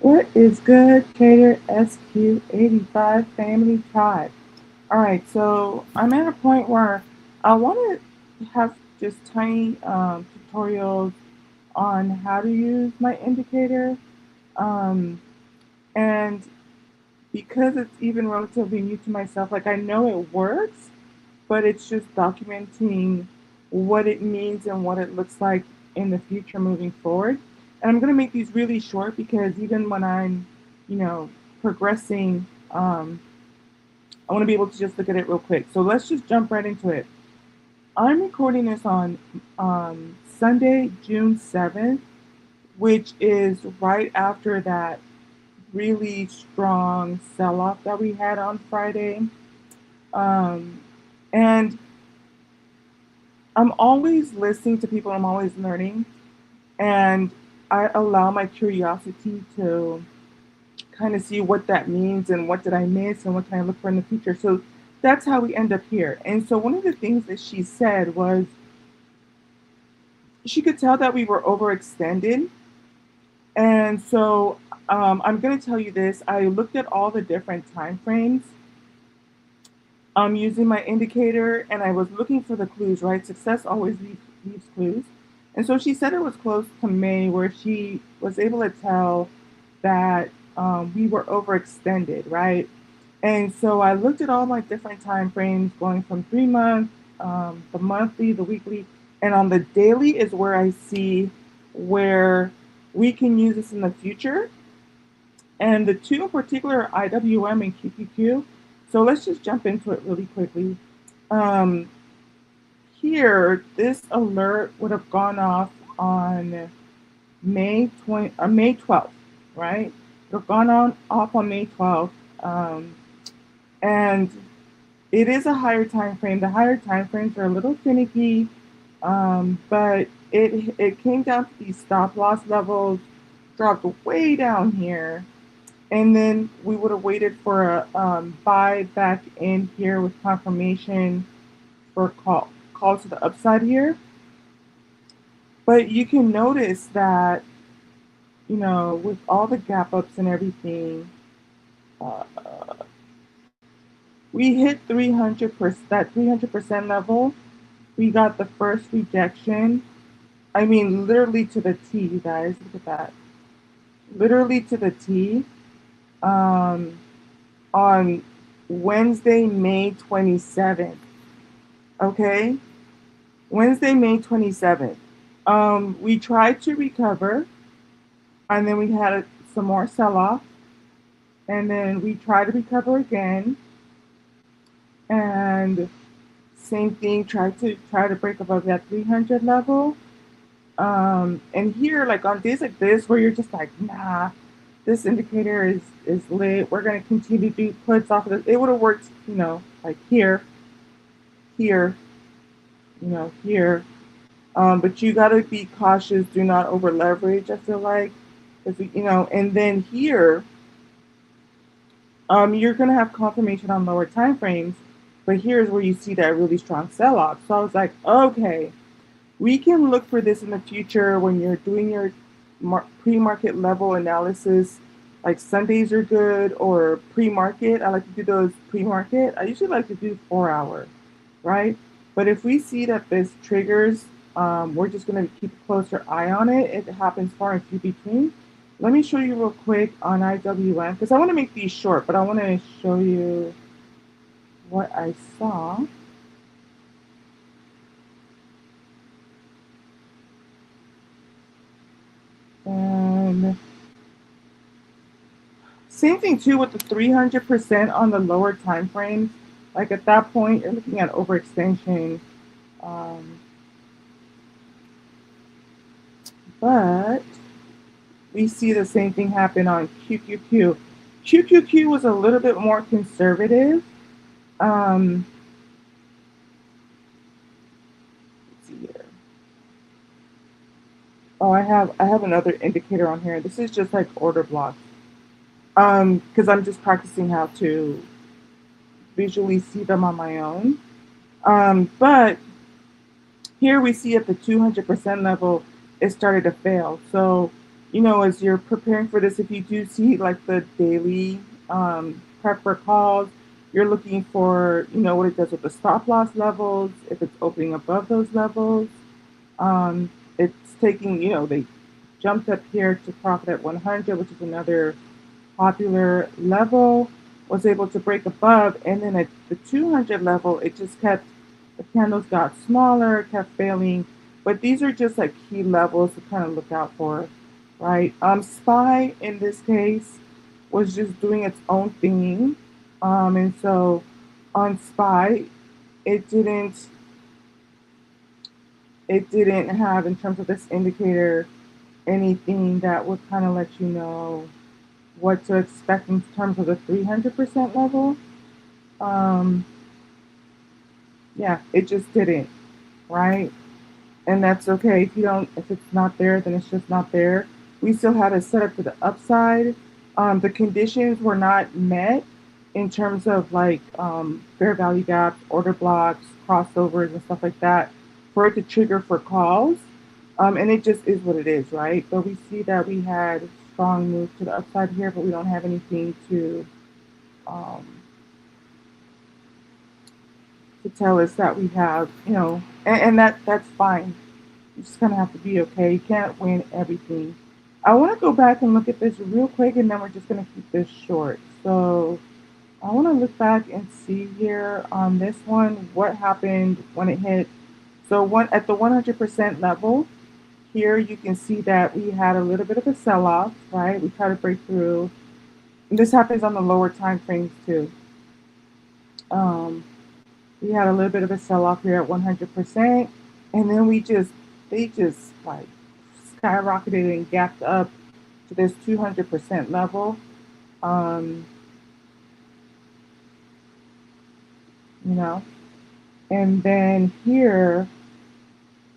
What is good, Trader SQ85 family tribe? All right, so I'm at a point where I want to have just tiny tutorials on how to use my indicator. Um, and because it's even relatively new to myself, like I know it works, but it's just documenting what it means and what it looks like in the future moving forward. And I'm going to make these really short because even when I'm, you know, progressing, I want to be able to just look at it real quick. So let's just jump right into it. I'm recording this on Sunday, June 7th, which is right after that really strong sell off that we had on Friday. Um, and I'm always listening to people, I'm always learning, and I allow my curiosity to kind of see what that means and what did I miss and what can I look for in the future. So that's how we end up here. And so one of the things that she said was she could tell that we were overextended. And so I'm going to tell you this. I looked at all the different time frames using my indicator, and I was looking for the clues, right? Success always leaves clues. And so she said it was close to May where she was able to tell that we were overextended, right? And so I looked at all my different time frames going from 3 months, the monthly, the weekly, and on the daily is where I see where we can use this in the future. And the two in particular are IWM and QQQ. So let's just jump into it really quickly. Um, Here, this alert would have gone off on May 12th, right? It would have gone on off on May 12th. And it is a higher time frame. The higher time frames are a little finicky, but it came down to these stop loss levels, dropped way down here, and then we would have waited for a buy back in here with confirmation for call to the upside here. But you can notice that, you know, with all the gap ups and everything, uh, we hit 300%, that 300% level. We got the first rejection. I mean, literally to the T, you guys. Look at that. Literally to the T. Um, on Wednesday, May 27th. Okay? Wednesday, May 27th. We tried to recover, and then we had some more sell off, and then we tried to recover again, and same thing, try to break above that 300 level. And here, like on days like this, where you're just like, nah, this indicator is lit. We're gonna continue to do puts off of this. It would have worked, you know, like here, here. But you gotta be cautious. Do not over leverage. I feel like, if you know, and then here, you're gonna have confirmation on lower time frames. But here's where you see that really strong sell off. So I was like, okay, we can look for this in the future when you're doing your pre-market level analysis. Like Sundays are good, or pre-market. I like to do those pre-market. I usually like to do 4 hour, right? But if we see that this triggers, we're just going to keep a closer eye on it. It happens far and few between. Let me show you real quick on IWM because I want to make these short, but I want to show you what I saw. And same thing too with the 300% on the lower time frames. Like at that point, you're looking at overextension. Um, but we see the same thing happen on QQQ. QQQ was a little bit more conservative. Um, let's see here. Oh, I have another indicator on here. This is just like order blocks. Because I'm just practicing how to visually see them on my own. But here we see at the 200% level, it started to fail. So as you're preparing for this, if you do see like the daily prep for calls, you're looking for, what it does with the stop loss levels, if it's opening above those levels. It's taking, they jumped up here to profit at 100, which is another popular level, was able to break above, and then at the 200 level, it just kept, the candles got smaller, kept failing. But these are just like key levels to kind of look out for, right? SPY in this case was just doing its own thing. And so on SPY, it didn't it didn't have, in terms of this indicator, anything that would kind of let you know what to expect in terms of the 300% level. Um, yeah, it just didn't, right? And that's okay. If it's not there, then it's just not there. We still had a setup to the upside. The conditions were not met in terms of like fair value gaps, order blocks, crossovers, and stuff like that for it to trigger for calls. And it just is what it is, right? But we see that we had strong moves to the upside here, but we don't have anything um, to tell us that we have, and that's fine. You just kind of have to be okay. You can't win everything. I want to go back and look at this real quick, and then we're just going to keep this short. So I want to look back and see here on this one what happened when it hit. So one at the 100% level, here you can see that we had a little bit of a sell-off, right? We try to break through. And this happens on the lower time frames too. Um, we had a little bit of a sell-off here at 100%, and then they just like skyrocketed and gapped up to this 200% level. Um, you know, and then here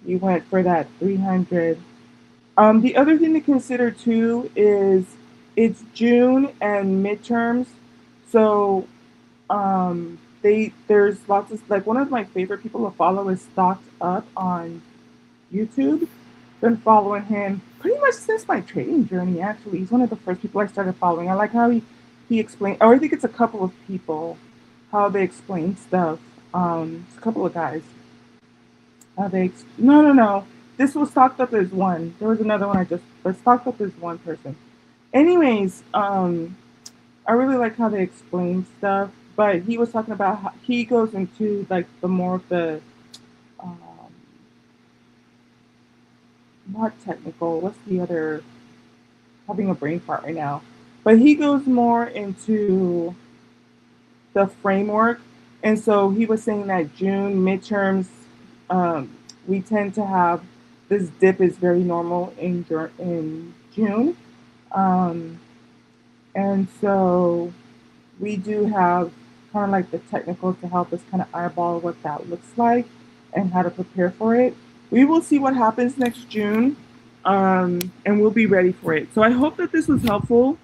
you went for that 300. The other thing to consider too is it's June and midterms, so there's lots of, like, one of my favorite people to follow is Stocked Up on YouTube. Been following him pretty much since my trading journey. Actually, he's one of the first people I started following. I like how he explained, or I think it's a couple of people, how they explain stuff. It's a couple of guys. No. This was Stocked Up as one. There was another one but Stocked Up as one person. Anyways, I really like how they explain stuff. But he was talking about how he goes into like the more of the um, not technical. What's the other? Having a brain fart right now. But he goes more into the framework, and so he was saying that June midterms, we tend to have this dip is very normal in June, um, and so we do have kind of like the technicals to help us kind of eyeball what that looks like and how to prepare for it. We will see what happens next June, and we'll be ready for it. So I hope that this was helpful.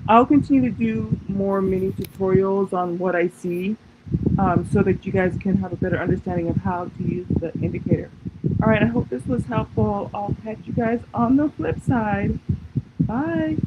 I'll continue to do more mini tutorials on what I see, so that you guys can have a better understanding of how to use the indicator. All right, I hope this was helpful. I'll catch you guys on the flip side. Bye.